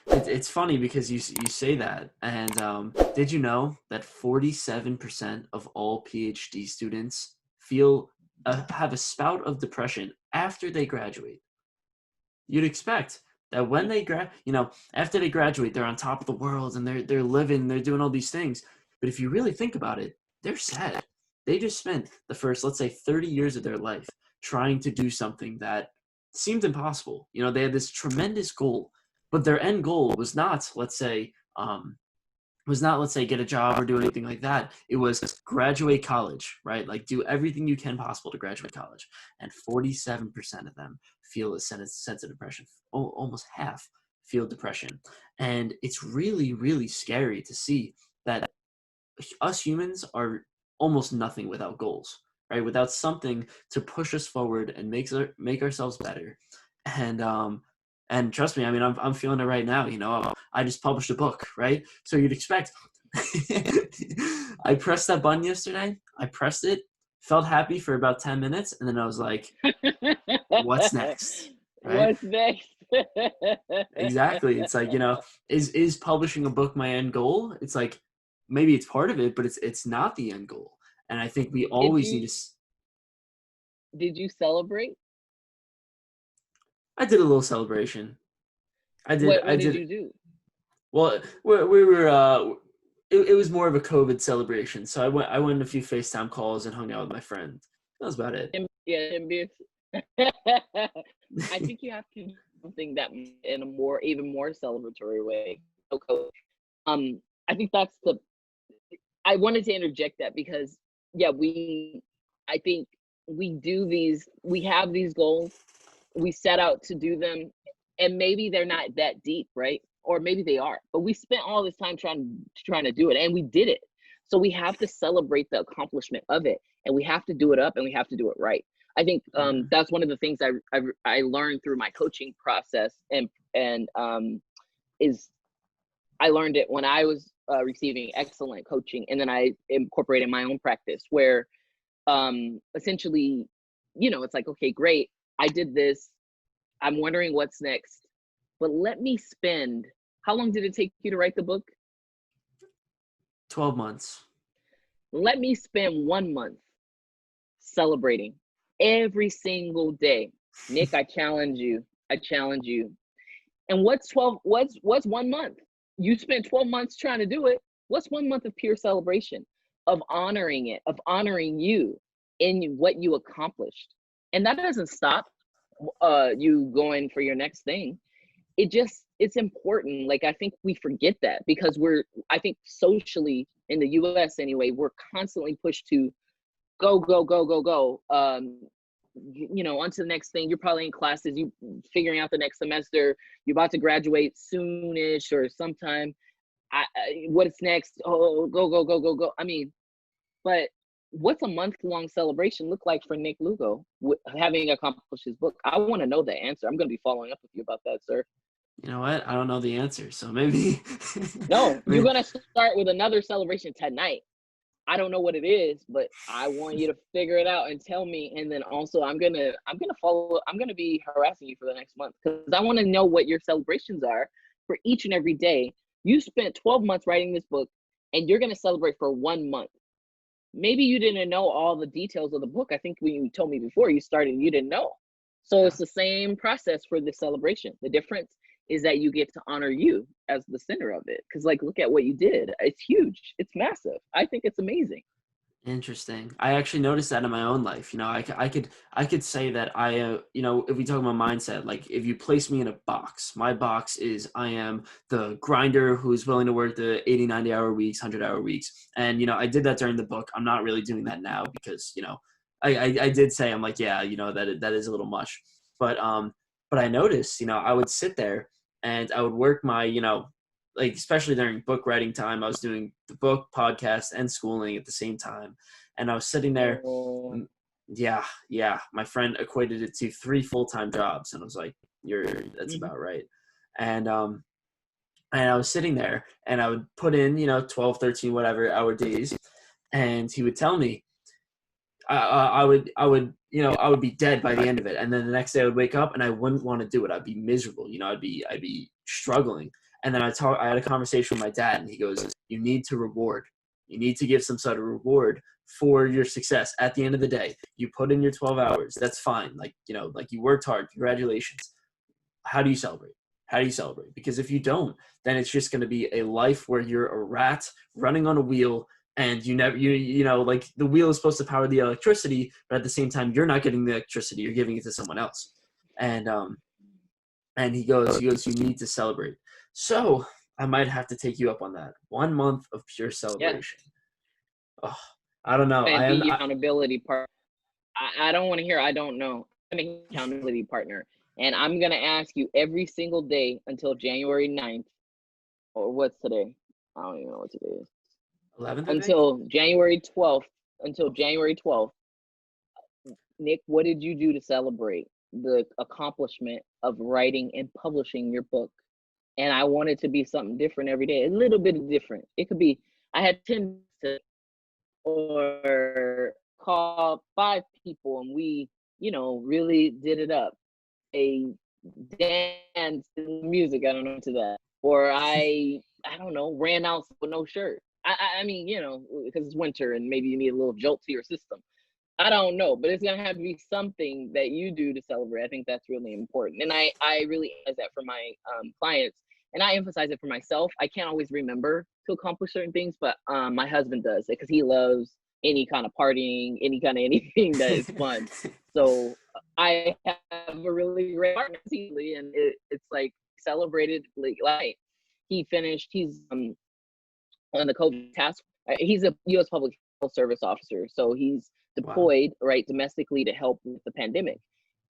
it's funny because you say that, and did you know that 47% of all PhD students feel have a spout of depression after they graduate? You'd expect that when they after they graduate, they're on top of the world and they're living, they're doing all these things. But if you really think about it, they're sad. They just spent the first, let's say, 30 years of their life trying to do something that seemed impossible. They had this tremendous goal, but their end goal was not, let's say get a job or do anything like that. It was graduate college, right? Like do everything you can possible to graduate college. And 47% of them feel a sense of depression. Almost half feel depression. And it's really, really scary to see that us humans are almost nothing without goals, right? Without something to push us forward and make ourselves better. And trust me, I mean, I'm feeling it right now. I just published a book, right? So you'd expect. I pressed that button yesterday. I pressed it, felt happy for about 10 minutes, and then I was like, what's next? Right? What's next? Exactly. It's like, is publishing a book my end goal? It's like, maybe it's part of it, but it's not the end goal. And I think we always need to. Did you celebrate? I did a little celebration. I did. What I did. did you do? Well, we were. It was more of a COVID celebration, so I went on a few FaceTime calls and hung out with my friend. That was about it. Yeah, I think you have to do something that in a even more celebratory way. Okay. I think that's I wanted to interject that because I think we have these goals, we set out to do them, and maybe they're not that deep, right? Or maybe they are, but we spent all this time trying to do it, and we did it. So we have to celebrate the accomplishment of it, and we have to do it up, and we have to do it right. I think that's one of the things I learned through my coaching process, and is I learned it when I was receiving excellent coaching, and then I incorporated my own practice where essentially, it's like, okay, great, I did this. I'm wondering what's next, but let me spend. How long did it take you to write the book? 12 months. Let me spend 1 month celebrating every single day. Nick, I challenge you. And what's 1 month? You spent 12 months trying to do it. What's 1 month of pure celebration, of honoring it, of honoring you in what you accomplished? And that doesn't stop you going for your next thing. It's important. Like, I think we forget that because I think socially in the US anyway, we're constantly pushed to go, on to the next thing. You're probably in classes, you figuring out the next semester, you're about to graduate soonish or sometime. What's next? Oh, go. I mean, but what's a month-long celebration look like for Nick Lugo having accomplished his book? I want to know the answer. I'm going to be following up with you about that, sir. You know what? I don't know the answer, so maybe. No, you're going to start with another celebration tonight. I don't know what it is, but I want you to figure it out and tell me. And then also I'm going to follow. I'm going to be harassing you for the next month because I want to know what your celebrations are for each and every day. You spent 12 months writing this book and you're going to celebrate for 1 month. Maybe you didn't know all the details of the book. I think when you told me before you started, you didn't know. So it's the same process for the celebration. The difference is that you get to honor you as the center of it. Because, like, look at what you did. It's huge. It's massive. I think it's amazing. Interesting. I actually noticed that in my own life. I could say that if we talk about mindset, like if you place me in a box, my box is I am the grinder who's willing to work the 80, 90-hour weeks, 100-hour weeks. And, I did that during the book. I'm not really doing that now because, I did say, I'm like, yeah, that is a little much. But I noticed, I would sit there and I would work my, like, especially during book writing time, I was doing the book, podcast, and schooling at the same time. And I was sitting there. Yeah. My friend equated it to 3 full-time jobs. And I was like, that's about right. And I was sitting there and I would put in, 12, 13, whatever hour days. And he would tell me, I would be dead by the end of it. And then the next day I would wake up and I wouldn't want to do it. I'd be miserable. I'd be struggling. And then I had a conversation with my dad, and he goes, you need to reward. You need to give some sort of reward for your success. At the end of the day, you put in your 12 hours. That's fine. Like, you know, like you worked hard. Congratulations. How do you celebrate? How do you celebrate? Because if you don't, then it's just going to be a life where you're a rat running on a wheel, and you know, like the wheel is supposed to power the electricity, but at the same time, you're not getting the electricity. You're giving it to someone else. And he goes, you need to celebrate. So I might have to take you up on that. 1 month of pure Yeah. celebration. Oh, I don't know. And be your accountability partner. I don't want to hear I don't know. I'm an accountability partner. And I'm going to ask you every single day until January 9th, or what's today? I don't even know what today is. 11th, until January 12th. Until January 12th. Nick, what did you do to celebrate the accomplishment of writing and publishing your book? And I want it to be something different every day, a little bit different. It could be, I had 10 to, or call 5 people and we, you know, really did it up. A dance music, I don't know, to that. Or I don't know, ran out with no shirt. I mean, you know, because it's winter and maybe you need a little jolt to your system. I don't know, but it's gonna have to be something that you do to celebrate. I think that's really important, and I really emphasize that for my clients, and I emphasize it for myself. I can't always remember to accomplish certain things, but my husband does it because he loves any kind of partying, any kind of anything that is fun. So I have a really great partner, and it's like celebrated like he finished. He's on the COVID task. He's a U.S. Public Health Service officer, so he's deployed right domestically to help with the pandemic.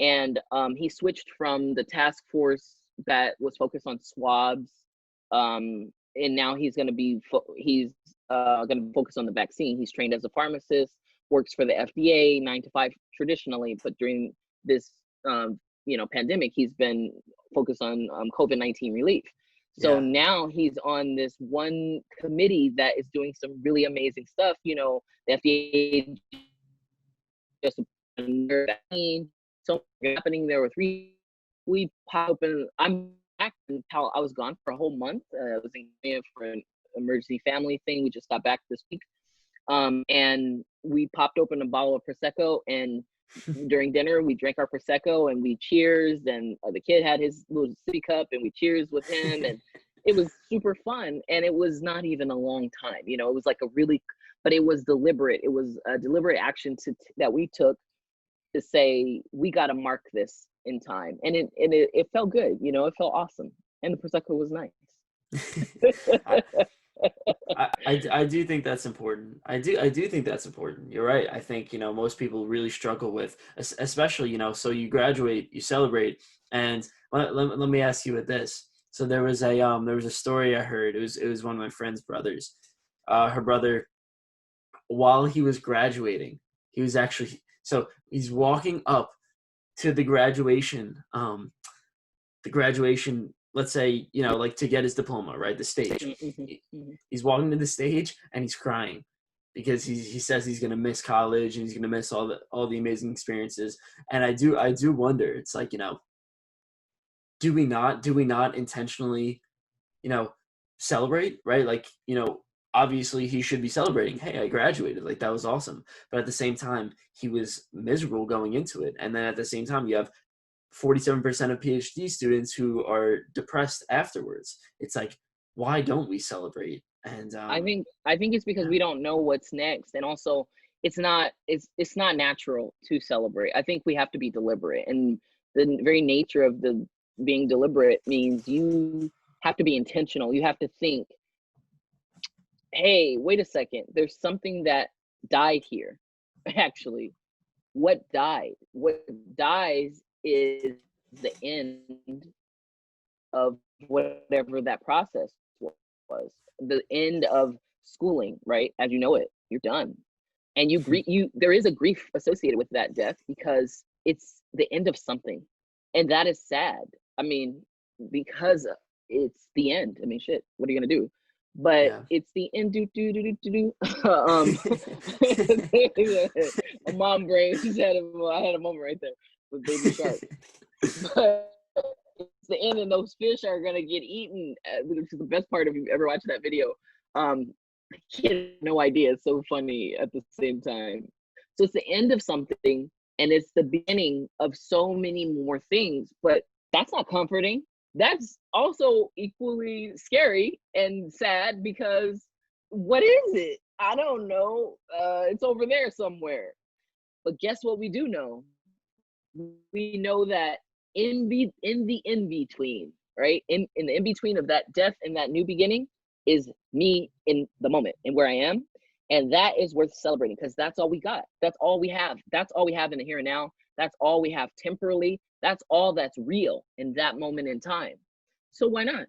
And he switched from the task force that was focused on swabs, and now he's going to be going to focus on the vaccine. He's trained as a pharmacist, works for the FDA 9 to 5 traditionally, but during this you know, pandemic, he's been focused on COVID-19 relief. So now he's on this one committee that is doing some really amazing stuff. You know, the FDA just vaccine, so happening there with we pop open. I'm back. I was gone for a whole month. I was in Korea for an emergency family thing. We just got back this week, and we popped open a bottle of prosecco, and during dinner we drank our prosecco and we cheers, and the kid had his little sippy cup and we cheers with him, and it was super fun. And it was not even a long time, you know, it was like but it was deliberate. It was a deliberate action that we took to say we got to mark this in time, and it felt good, you know, it felt awesome, and the prosecco was nice. I do think that's important. I do think that's important. You're right. I think, you know, most people really struggle with, especially, you know, so you graduate, you celebrate, and let me ask you with this. So there was a story I heard. It was one of my friend's brothers. Her brother, while he was graduating, he's walking up to the graduation, let's say, you know, like to get his diploma, right? The stage. He's walking to the stage and he's crying because he says he's going to miss college and he's going to miss all the amazing experiences. And I do wonder, it's like, you know, do we not intentionally, you know, celebrate, right? Like, you know, obviously he should be celebrating. Hey, I graduated. Like, that was awesome. But at the same time, he was miserable going into it. And then at the same time, you have 47% of PhD students who are depressed afterwards. It's like, why don't we celebrate? And I think it's because we don't know what's next, and also it's not natural to celebrate. I think we have to be deliberate, and the very nature of the being deliberate means you have to be intentional. You have to think, hey, wait a second, there's something that died here. Actually, what died? What dies is the end of whatever that process was. The end of schooling, right? As you know it, you're done. And there is a grief associated with that death because it's the end of something. And that is sad. I mean, because it's the end. I mean, shit, what are you gonna do? But it's the end. A mom brain. I had a moment right there with Baby Shark. But the end, and those fish are gonna get eaten, which is the best part if you've ever watched that video. Kid, no idea. It's so funny at the same time. So it's the end of something, and it's the beginning of so many more things. But that's not comforting. That's also equally scary and sad, because what is it? I don't know. It's over there somewhere. But guess what we do know? We know that in the in between, right? In the in between of that death and that new beginning is me in the moment and where I am. And that is worth celebrating, because that's all we got. That's all we have. That's all we have in the here and now. That's all we have temporally. That's all that's real in that moment in time. So why not?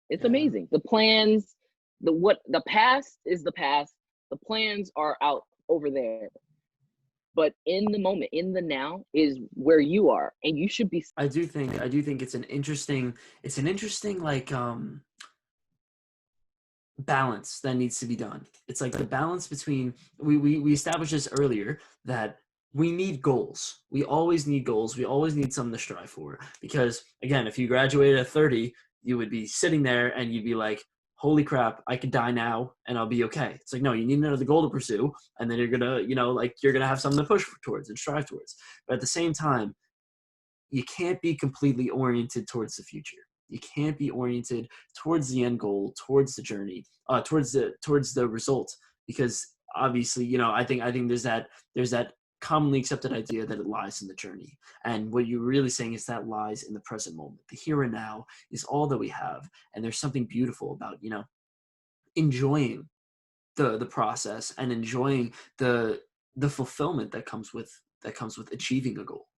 It's Yeah. amazing. The plans, the past is the past. The plans are out over there. But in the moment, in the now is where you are, and you should be. I do think it's an interesting like balance that needs to be done. It's like the balance between we established this earlier that we need goals. We always need goals. We always need something to strive for. Because again, if you graduated at 30, you would be sitting there and you'd be like, holy crap, I could die now and I'll be okay. It's like, no, you need another goal to pursue, and then you're gonna, like you're gonna have something to push towards and strive towards. But at the same time, you can't be completely oriented towards the future. You can't be oriented towards the end goal, towards the journey, towards the result, because obviously, I think there's that commonly accepted idea that it lies in the journey. And what you're really saying is that lies in the present moment. The here and now is all that we have, and there's something beautiful about enjoying the process and enjoying the fulfillment that comes with achieving a goal.